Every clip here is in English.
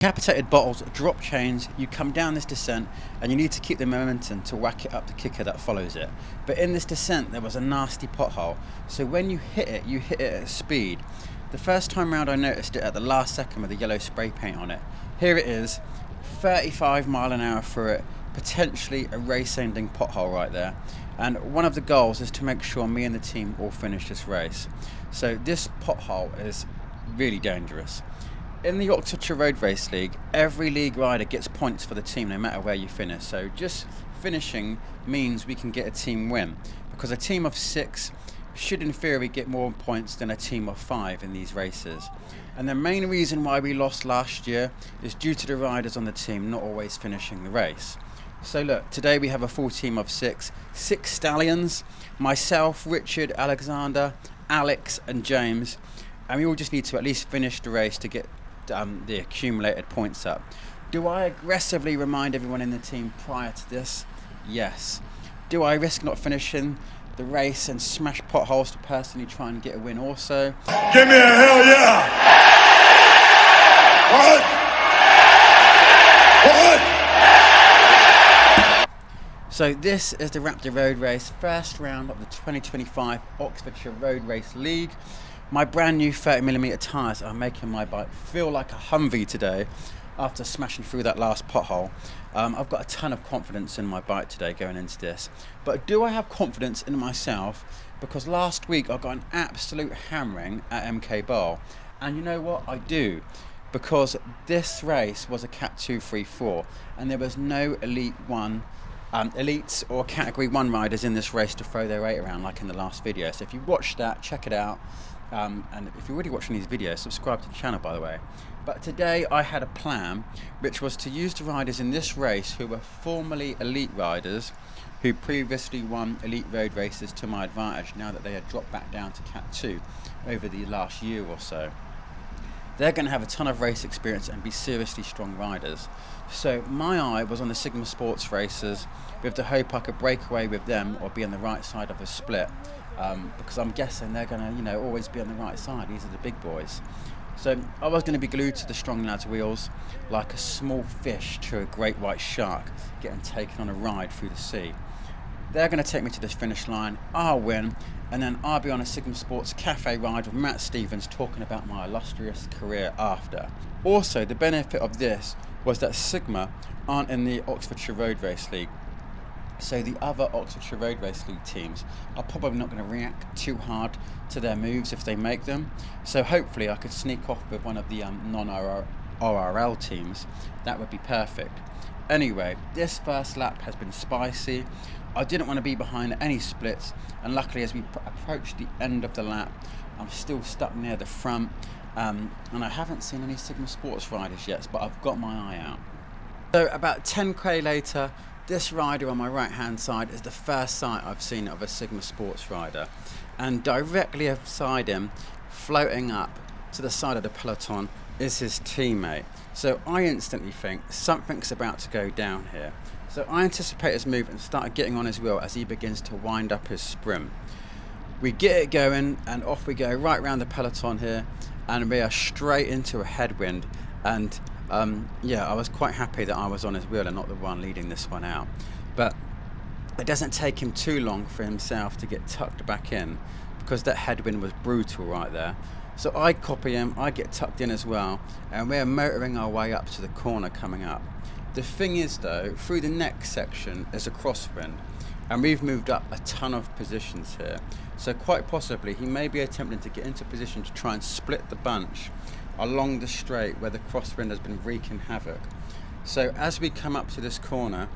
Capitated bottles, drop chains, you come down this descent and you need to keep the momentum to whack it up the kicker that follows it. But in this descent there was a nasty pothole, so when you hit it at speed. The first time round I noticed it at the last second with the yellow spray paint on it. Here it is, 35 mile an hour through it, potentially a race-ending pothole right there. And one of the goals is to make sure me and the team all finish this race. So this pothole is really dangerous. In the Oxfordshire Road Race League, every league rider gets points for the team no matter where you finish. So just finishing means we can get a team win, because a team of 6 should in theory get more points than a team of 5 in these races. And the main reason why we lost last year is due to the riders on the team not always finishing the race. So look, today we have a full team of 6 stallions, myself, Richard, Alexander, Alex and James, and we all just need to at least finish the race to get the accumulated points up. Do I aggressively remind everyone in the team prior to this? Yes. Do I risk not finishing the race and smash potholes to personally try and get a win also? Give me a hell yeah! What? So this is the Raptors Road Race, first round of the 2025 Oxfordshire Road Race League. My brand new 30mm tyres are making my bike feel like a Humvee today after smashing through that last pothole. I've got a ton of confidence in my bike today going into this. But do I have confidence in myself? Because last week I got an absolute hammering at MK Bowl. And you know what? I do. Because this race was a Cat 234 and there was no elites or Category 1 riders in this race to throw their weight around like in the last video. So if you watched that, check it out. And if you're already watching these videos, subscribe to the channel, by the way. But today I had a plan, which was to use the riders in this race who were formerly elite riders, who previously won elite road races to my advantage now that they had dropped back down to Cat 2 over the last year or so. They're going to have a ton of race experience and be seriously strong riders. So my eye was on the Sigma Sports racers with the hope I could break away with them or be on the right side of a split. Because I'm guessing they're going to, always be on the right side. These are the big boys. So I was going to be glued to the strong lads' wheels like a small fish to a great white shark getting taken on a ride through the sea. They're going to take me to this finish line, I'll win, and then I'll be on a Sigma Sports cafe ride with Matt Stevens talking about my illustrious career after. Also, the benefit of this was that Sigma aren't in the Oxfordshire Road Race League. So the other Oxfordshire Road Race League teams are probably not going to react too hard to their moves if they make them. So hopefully I could sneak off with one of the non-ORL teams. That would be perfect. Anyway, this first lap has been spicy. I didn't want to be behind any splits, and luckily as we approach the end of the lap, I'm still stuck near the front, and I haven't seen any Sigma Sports riders yet, but I've got my eye out. So about 10k later, this rider on my right hand side is the first sight I've seen of a Sigma Sports rider, and directly beside him, floating up to the side of the peloton, is his teammate. So I instantly think something's about to go down here. So I anticipate his move and started getting on his wheel as he begins to wind up his sprint. We get it going and off we go right round the peloton here, and we are straight into a headwind. And I was quite happy that I was on his wheel and not the one leading this one out. But it doesn't take him too long for himself to get tucked back in, because that headwind was brutal right there. So I copy him, I get tucked in as well, and we're motoring our way up to the corner coming up. The thing is though, through the next section is a crosswind, and we've moved up a ton of positions here. So quite possibly he may be attempting to get into position to try and split the bunch along the straight where the crosswind has been wreaking havoc. So as we come up to this corner,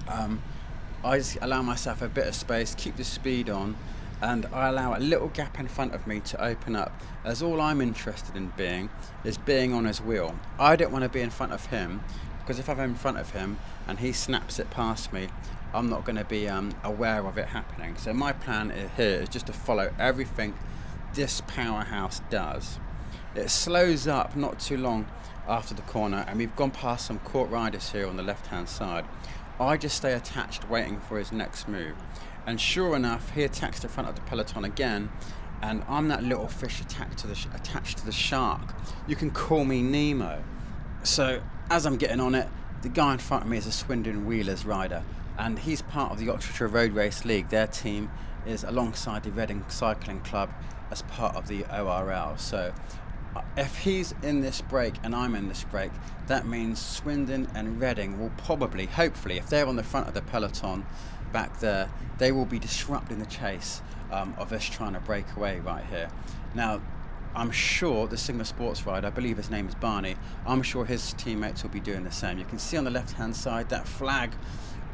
I just allow myself a bit of space, keep the speed on, and I allow a little gap in front of me to open up, as all I'm interested in is being on his wheel. I don't want to be in front of him, because if I'm in front of him and he snaps it past me, I'm not going to be aware of it happening. So my plan here is just to follow everything this powerhouse does. It slows up not too long after the corner, and we've gone past some court riders here on the left hand side. I just stay attached waiting for his next move, and sure enough he attacks the front of the peloton again, and I'm that little fish attached to the shark. You can call me Nemo. So as I'm getting on it, the guy in front of me is a Swindon Wheelers rider, and he's part of the Oxfordshire Road Race League. Their team is alongside the Reading Cycling Club as part of the ORL. So if he's in this break and I'm in this break, that means Swindon and Reading will probably, hopefully, if they're on the front of the peloton back there, they will be disrupting the chase of us trying to break away right here. Now, I'm sure the Sigma Sports rider, I believe his name is Barney, I'm sure his teammates will be doing the same. You can see on the left hand side that flag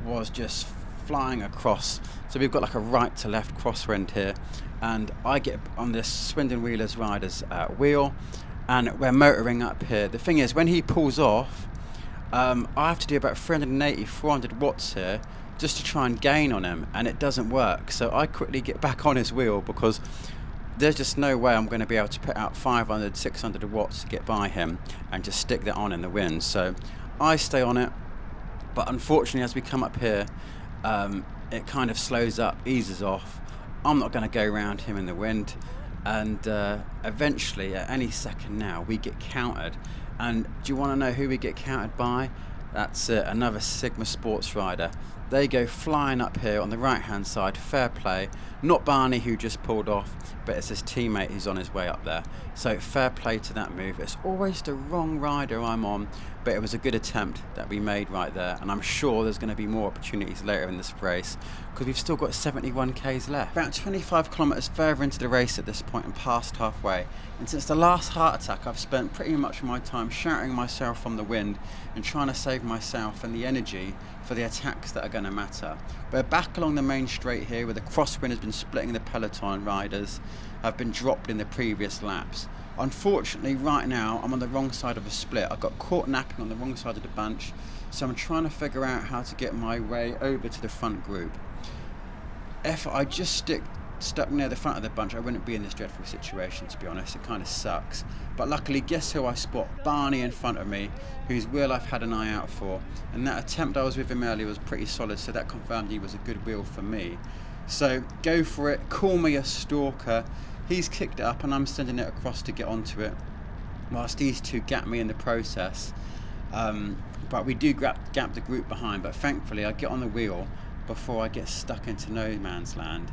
was just flying across. So we've got like a right to left crosswind here, and I get on this Swindon Wheelers rider's wheel, and we're motoring up here. The thing is, when he pulls off, I have to do about 380, 400 watts here just to try and gain on him, and it doesn't work. So I quickly get back on his wheel because there's just no way I'm going to be able to put out 500, 600 watts to get by him and just stick that on in the wind. So I stay on it, but unfortunately as we come up here, it kind of slows up, eases off. I'm not going to go around him in the wind, and eventually at any second now we get countered. And do you want to know who we get countered by? That's another Sigma Sports rider. They go flying up here on the right hand side. Fair play. Not Barney, who just pulled off, but it's his teammate who's on his way up there. So fair play to that move. It's always the wrong rider I'm on, but it was a good attempt that we made right there, and I'm sure there's going to be more opportunities later in this race because we've still got 71 k's left. About 25 kilometers further into the race at this point and past halfway, and since the last heart attack I've spent pretty much my time shouting myself from the wind and trying to save myself and the energy for the attacks that are going to matter. We're back along the main straight here where the crosswind has been splitting the peloton. Riders have been dropped in the previous laps. Unfortunately, right now I'm on the wrong side of a split. I got caught napping on the wrong side of the bunch, so I'm trying to figure out how to get my way over to the front group. If I just stuck near the front of the bunch, I wouldn't be in this dreadful situation, to be honest. It kind of sucks. But luckily, guess who I spot? Barney in front of me, whose wheel I've had an eye out for. And that attempt I was with him earlier was pretty solid, so that confirmed he was a good wheel for me. So go for it, call me a stalker. He's kicked it up and I'm sending it across to get onto it, whilst these two gap me in the process. But we do gap the group behind, but thankfully I get on the wheel before I get stuck into no man's land.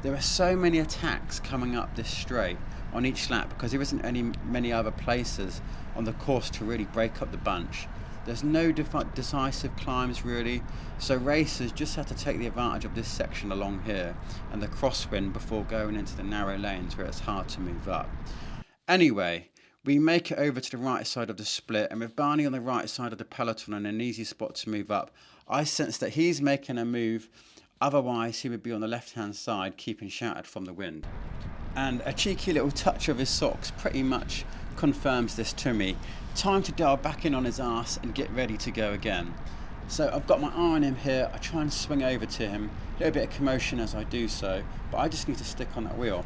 There are so many attacks coming up this straight on each lap because there isn't many other places on the course to really break up the bunch. There's no decisive climbs really, so racers just have to take the advantage of this section along here and the crosswind before going into the narrow lanes where it's hard to move up. Anyway, we make it over to the right side of the split, and with Barney on the right side of the peloton and an easy spot to move up, I sense that he's making a move, otherwise he would be on the left hand side keeping shouted from the wind. And a cheeky little touch of his socks pretty much confirms this to me. Time to dial back in on his ass and get ready to go again. So I've got my eye on him here. I try and swing over to him, a little bit of commotion as I do so, but I just need to stick on that wheel,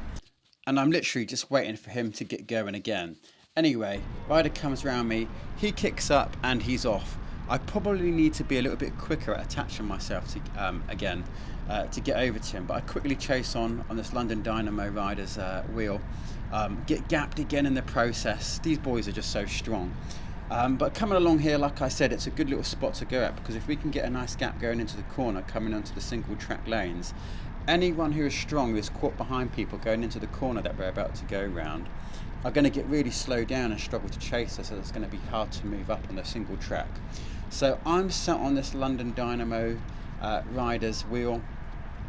and I'm literally just waiting for him to get going again. Anyway, rider comes around me, he kicks up and he's off. I probably need to be a little bit quicker at attaching myself to again to get over to him, but I quickly chase on this London Dynamo rider's wheel, get gapped again in the process. These boys are just so strong. But coming along here, like I said, it's a good little spot to go at, because if we can get a nice gap going into the corner coming onto the single track lanes, anyone who is strong, who is caught behind people going into the corner that we're about to go round, are going to get really slowed down and struggle to chase us, so it's going to be hard to move up on the single track. So I'm sat on this London Dynamo rider's wheel.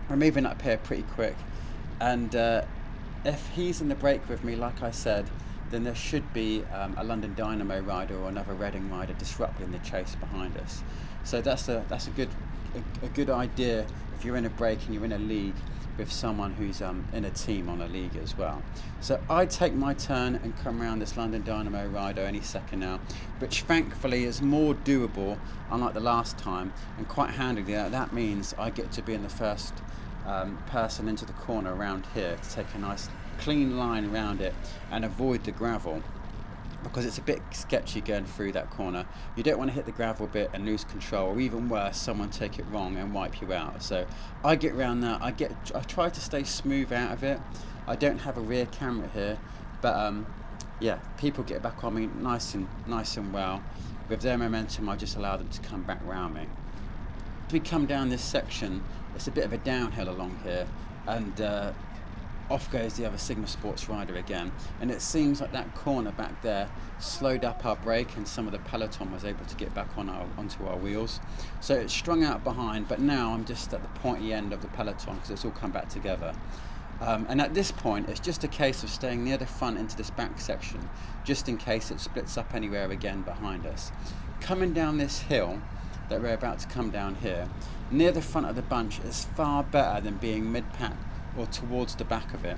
We're moving up here pretty quick, and if he's in the break with me, like I said, then there should be a London Dynamo rider or another Reading rider disrupting the chase behind us. So that's a good idea if you're in a break and you're in a league with someone who's in a team on a league as well. So I take my turn and come around this London Dynamo rider any second now, which thankfully is more doable, unlike the last time, and quite handily. That means I get to be in the first person into the corner around here to take a nice clean line around it and avoid the gravel, because it's a bit sketchy going through that corner. You don't want to hit the gravel bit and lose control, or even worse, someone take it wrong and wipe you out. So I get around that. I try to stay smooth out of it. I don't have a rear camera here, but yeah, people get back on me nice and well. with their momentum I just allow them to come back round me. As we come down this section, it's a bit of a downhill along here, and off goes the other Sigma Sports rider again, and it seems like that corner back there slowed up our brake and some of the peloton was able to get back onto our wheels. So it's strung out behind, but now I'm just at the pointy end of the peloton because it's all come back together. And at this point it's just a case of staying near the front into this back section just in case it splits up anywhere again behind us. Coming down this hill that we're about to come down here, near the front of the bunch is far better than being mid-pack or towards the back of it,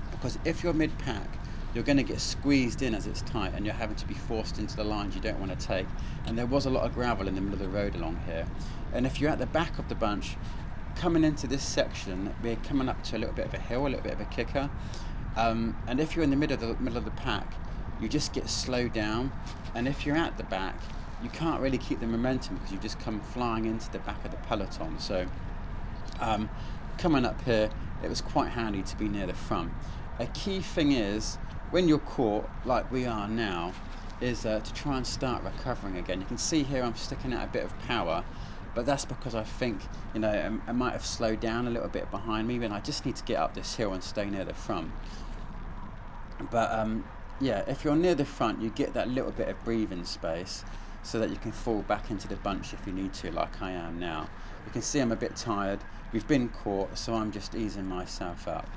because if you're mid-pack you're going to get squeezed in as it's tight and you're having to be forced into the lines you don't want to take, and there was a lot of gravel in the middle of the road along here. And if you're at the back of the bunch coming into this section, we're coming up to a little bit of a hill, a little bit of a kicker, and if you're in the middle of the pack you just get slowed down, and if you're at the back you can't really keep the momentum because you just come flying into the back of the peloton. So coming up here it was quite handy to be near the front. A key thing is, when you're caught like we are now, is to try and start recovering again. You can see here I'm sticking out a bit of power, but that's because I think, you know, I might have slowed down a little bit behind me, and I just need to get up this hill and stay near the front. But yeah, if you're near the front you get that little bit of breathing space so that you can fall back into the bunch if you need to, like I am now. You can see I'm a bit tired, we've been caught, so I'm just easing myself up.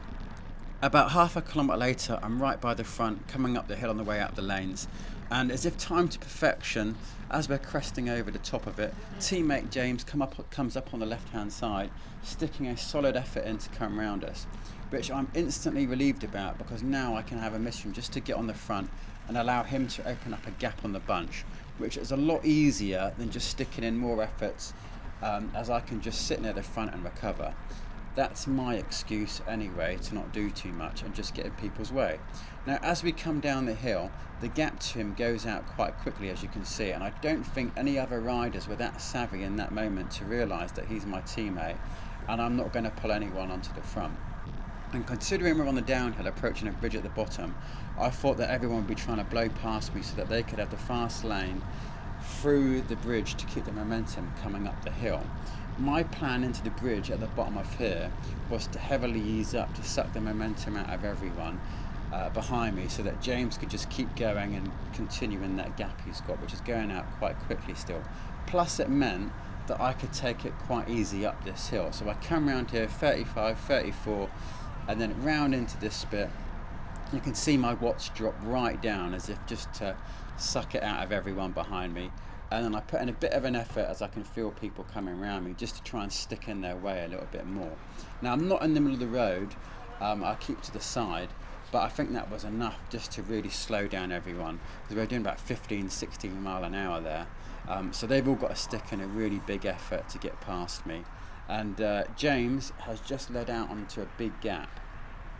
About half a kilometre later I'm right by the front, coming up the hill on the way out the lanes, and as if timed to perfection, as we're cresting over the top of it, teammate James comes up on the left hand side, sticking a solid effort in to come round us, which I'm instantly relieved about, because now I can have a mission just to get on the front and allow him to open up a gap on the bunch, which is a lot easier than just sticking in more efforts, as I can just sit near the front and recover. That's my excuse anyway, to not do too much and just get in people's way. Now as we come down the hill, the gap to him goes out quite quickly, as you can see, and I don't think any other riders were that savvy in that moment to realise that he's my teammate and I'm not going to pull anyone onto the front. And considering we're on the downhill approaching a bridge at the bottom, I thought that everyone would be trying to blow past me so that they could have the fast lane through the bridge to keep the momentum coming up the hill. My plan into the bridge at the bottom of here was to heavily ease up to suck the momentum out of everyone behind me, so that James could just keep going and continue in that gap he's got, which is going out quite quickly still. Plus it meant that I could take it quite easy up this hill. So I come around here 35, 34 and then round into this bit. You can see my watch drop right down as if just to suck it out of everyone behind me, and then I put in a bit of an effort as I can feel people coming around me just to try and stick in their way a little bit more. Now I'm not in the middle of the road, I keep to the side, but I think that was enough just to really slow down everyone, because we were doing about 15-16 mile an hour there, so they've all got to stick in a really big effort to get past me. And James has just led out onto a big gap,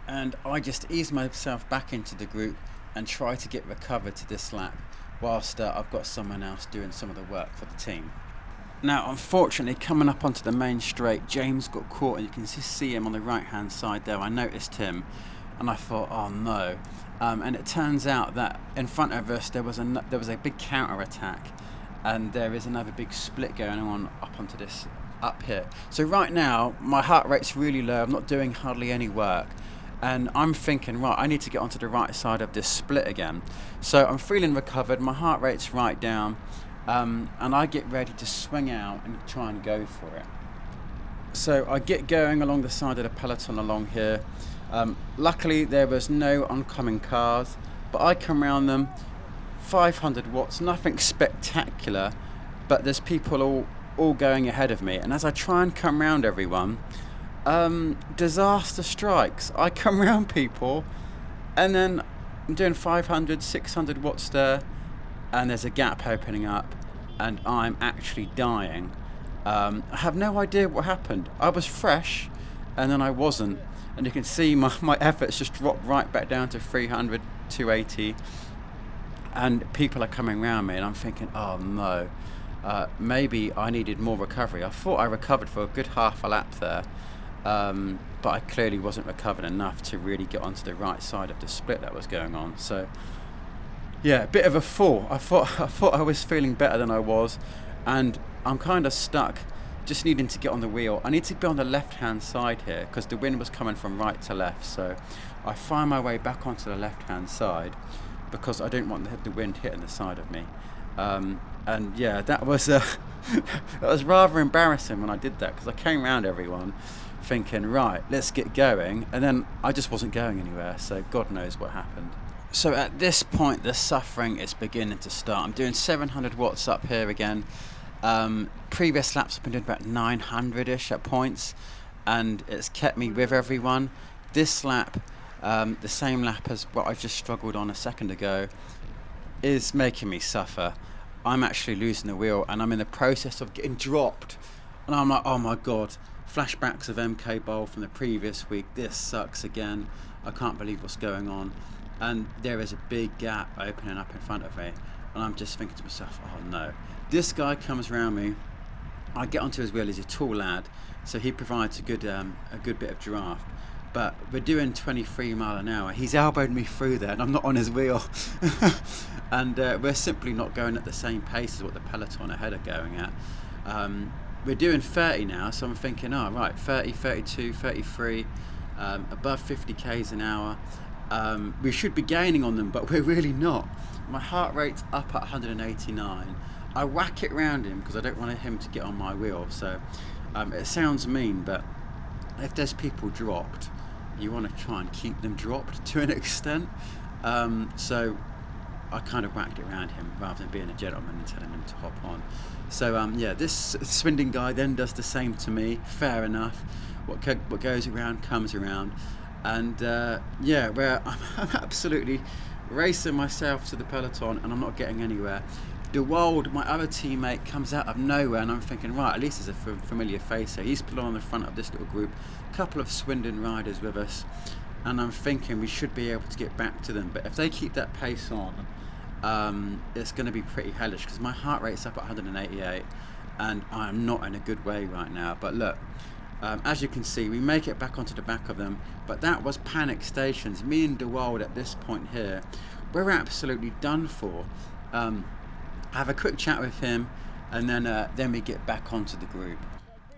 and I just ease myself back into the group and try to get recovered to this lap whilst I've got someone else doing some of the work for the team. Now unfortunately, coming up onto the main straight, James got caught, and you can just see him on the right hand side there. I noticed him and I thought, oh no, and it turns out that in front of us there was a big counterattack, and there is another big split going on up here. So right now my heart rate's really low, I'm not doing hardly any work, and I'm thinking, right, I need to get onto the right side of this split again. So I'm feeling recovered, my heart rate's right down, and I get ready to swing out and try and go for it. So I get going along the side of the peloton along here. Luckily there was no oncoming cars, but I come around them, 500 watts, nothing spectacular, but there's people all going ahead of me, and as I try and come round everyone, disaster strikes. I come around people and then I'm doing 500, 600 watts there, and there's a gap opening up and I'm actually dying. I have no idea what happened. I was fresh and then I wasn't, and you can see my efforts just dropped right back down to 300, 280, and people are coming around me and I'm thinking, oh no, maybe I needed more recovery. I thought I recovered for a good half a lap there, but I clearly wasn't recovered enough to really get onto the right side of the split that was going on. So Yeah, a bit of a fall. I thought I was feeling better than I was, and I'm kind of stuck, just needing to get on the wheel. I need to be on the left-hand side here because the wind was coming from right to left. So I find my way back onto the left-hand side because I don't want the wind hitting the side of me. And yeah, that was that was rather embarrassing when I did that, because I came around everyone thinking, right, let's get going, and then I just wasn't going anywhere. So God knows what happened. So at this point, the suffering is beginning to start. I'm doing 700 watts up here again. Previous laps I've been doing about 900-ish at points, and it's kept me with everyone. This lap, the same lap as what I just struggled on a second ago, is making me suffer. I'm actually losing the wheel, and I'm in the process of getting dropped. And I'm like, oh my God, flashbacks of MK Bowl from the previous week. This sucks again. I can't believe what's going on. And there is a big gap opening up in front of me, and I'm just thinking to myself, oh no. This guy comes around me, I get onto his wheel. He's a tall lad, so he provides a good bit of draft. But we're doing 23 mile an hour. He's elbowed me through there, and I'm not on his wheel. And we're simply not going at the same pace as what the peloton ahead are going at. We're doing 30 now, so I'm thinking, oh right, 30, 32, 33, above 50 k's an hour. We should be gaining on them, but we're really not. My heart rate's up at 189. I whack it round him because I don't want him to get on my wheel. So it sounds mean, but if there's people dropped, you want to try and keep them dropped to an extent. So I kind of whacked it around him rather than being a gentleman and telling him to hop on. So yeah, this Swindon guy then does the same to me. Fair enough. What goes around comes around. And yeah, where I'm absolutely racing myself to the peloton, and I'm not getting anywhere. DeWald, my other teammate, comes out of nowhere, and I'm thinking, right, at least there's a familiar face here. He's put on the front of this little group, a couple of Swindon riders with us, and I'm thinking we should be able to get back to them. But if they keep that pace on, it's going to be pretty hellish, because my heart rate's up at 188, and I'm not in a good way right now. But look, as you can see, we make it back onto the back of them, but that was panic stations. Me and DeWald at this point here, we're absolutely done for. Have a quick chat with him, and then we get back onto the group.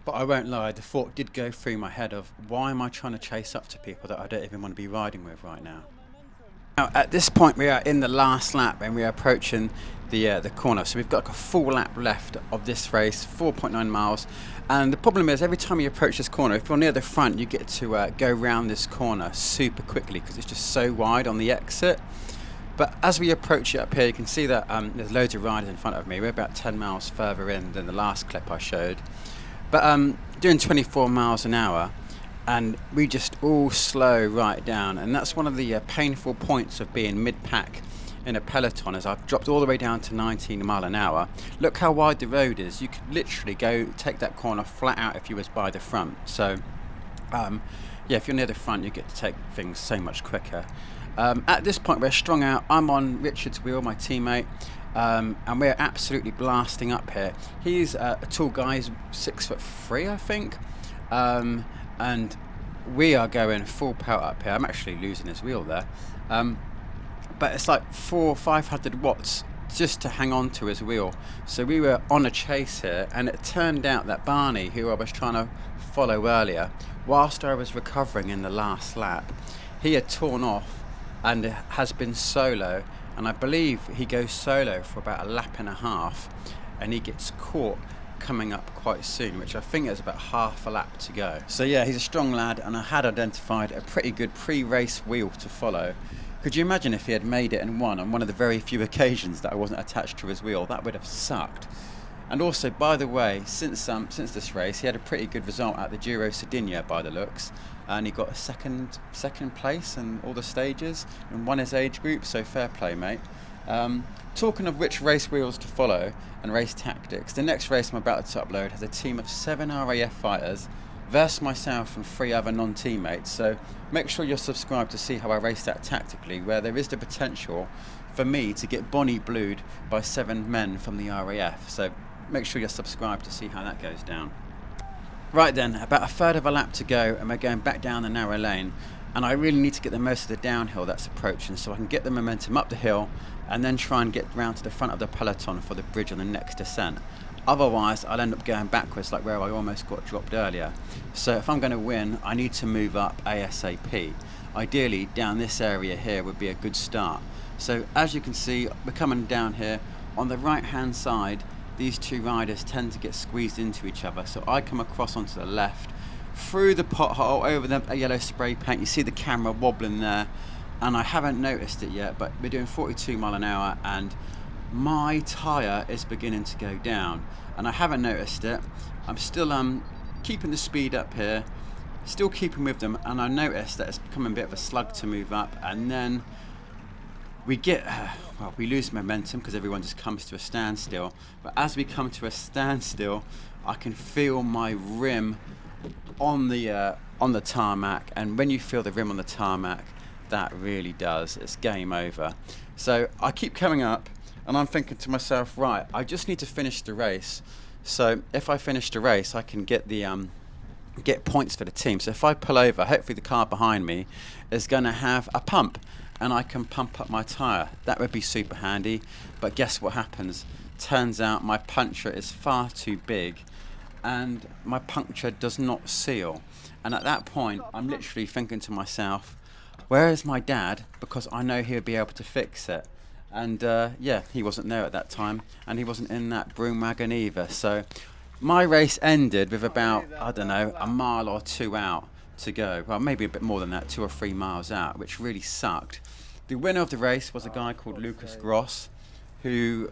But I won't lie, the thought did go through my head of, why am I trying to chase up to people that I don't even want to be riding with right now? Now at this point we are in the last lap, and we are approaching the corner. So we've got like a full lap left of this race, 4.9 miles. And the problem is, every time you approach this corner, if you're near the front, you get to go round this corner super quickly because it's just so wide on the exit. But as we approach it up here, you can see that there's loads of riders in front of me. We're about 10 miles further in than the last clip I showed. But doing 24 miles an hour, and we just all slow right down. And that's one of the painful points of being mid-pack in a peloton, as I've dropped all the way down to 19 mile an hour. Look how wide the road is. You could literally go take that corner flat out if you was by the front. So yeah, if you're near the front, you get to take things so much quicker. At this point we're strung out. I'm on Richard's wheel, my teammate, and we're absolutely blasting up here. He's a tall guy, he's 6'3", I think, and we are going full pelt up here. I'm actually losing his wheel there, but it's like 400-500 watts just to hang on to his wheel. So we were on a chase here, and it turned out that Barney, who I was trying to follow earlier, whilst I was recovering in the last lap, he had torn off and has been solo, and I believe he goes solo for about a lap and a half, and he gets caught coming up quite soon, which I think is about half a lap to go. So yeah, he's a strong lad, and I had identified a pretty good pre-race wheel to follow. Could you imagine if he had made it and won on one of the very few occasions that I wasn't attached to his wheel? That would have sucked. And also, by the way, since this race, he had a pretty good result at the Giro Sardinia by the looks, and he got a second place in all the stages and won his age group, so fair play, mate. Talking of which race wheels to follow and race tactics, the next race I'm about to upload has a team of 7 RAF fighters versus myself and 3 other non-teammates, so make sure you're subscribed to see how I race that tactically, where there is the potential for me to get Bonnie blued by 7 men from the RAF. So make sure you're subscribed to see how that goes down. Right then, about a third of a lap to go, and we're going back down the narrow lane, and I really need to get the most of the downhill that's approaching so I can get the momentum up the hill and then try and get round to the front of the peloton for the bridge on the next descent. Otherwise, I'll end up going backwards like where I almost got dropped earlier. So if I'm going to win, I need to move up ASAP. Ideally, down this area here would be a good start. So as you can see, we're coming down here. On the right hand side, these two riders tend to get squeezed into each other. So I come across onto the left, through the pothole, over the yellow spray paint. You see the camera wobbling there, and I haven't noticed it yet, but we're doing 42 miles an hour and my tyre is beginning to go down, and I haven't noticed it. I'm still keeping the speed up here, still keeping with them, and I noticed that it's becoming a bit of a slug to move up, and then we get, we lose momentum because everyone just comes to a standstill. But as we come to a standstill, I can feel my rim on the tarmac, and when you feel the rim on the tarmac, that really does, it's game over. So I keep coming up, and I'm thinking to myself, right, I just need to finish the race. So if I finish the race, I can get the get points for the team. So if I pull over, hopefully the car behind me is going to have a pump, and I can pump up my tyre. That would be super handy. But guess what happens? Turns out my puncture is far too big, and my puncture does not seal. And at that point, I'm literally thinking to myself, where is my dad? Because I know he would be able to fix it. And yeah, he wasn't there at that time, and he wasn't in that broom wagon either. So my race ended with about, I don't know, a mile or two out to go. Well, maybe a bit more than that, 2 or 3 miles out, which really sucked. The winner of the race was a guy called Lucas Gross, who's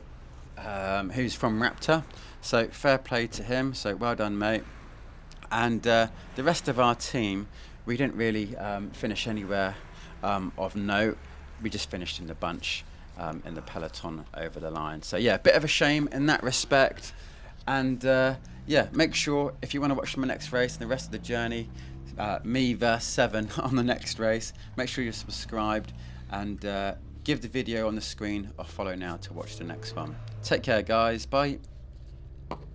from Raptor. So fair play to him. So well done, mate. And the rest of our team, we didn't really finish anywhere of note. We just finished in the bunch. In the peloton over the line. So yeah, a bit of a shame in that respect. And yeah, make sure if you want to watch my next race and the rest of the journey, me versus 7 on the next race, make sure you're subscribed and give the video on the screen a follow now to watch the next one. Take care, guys. Bye.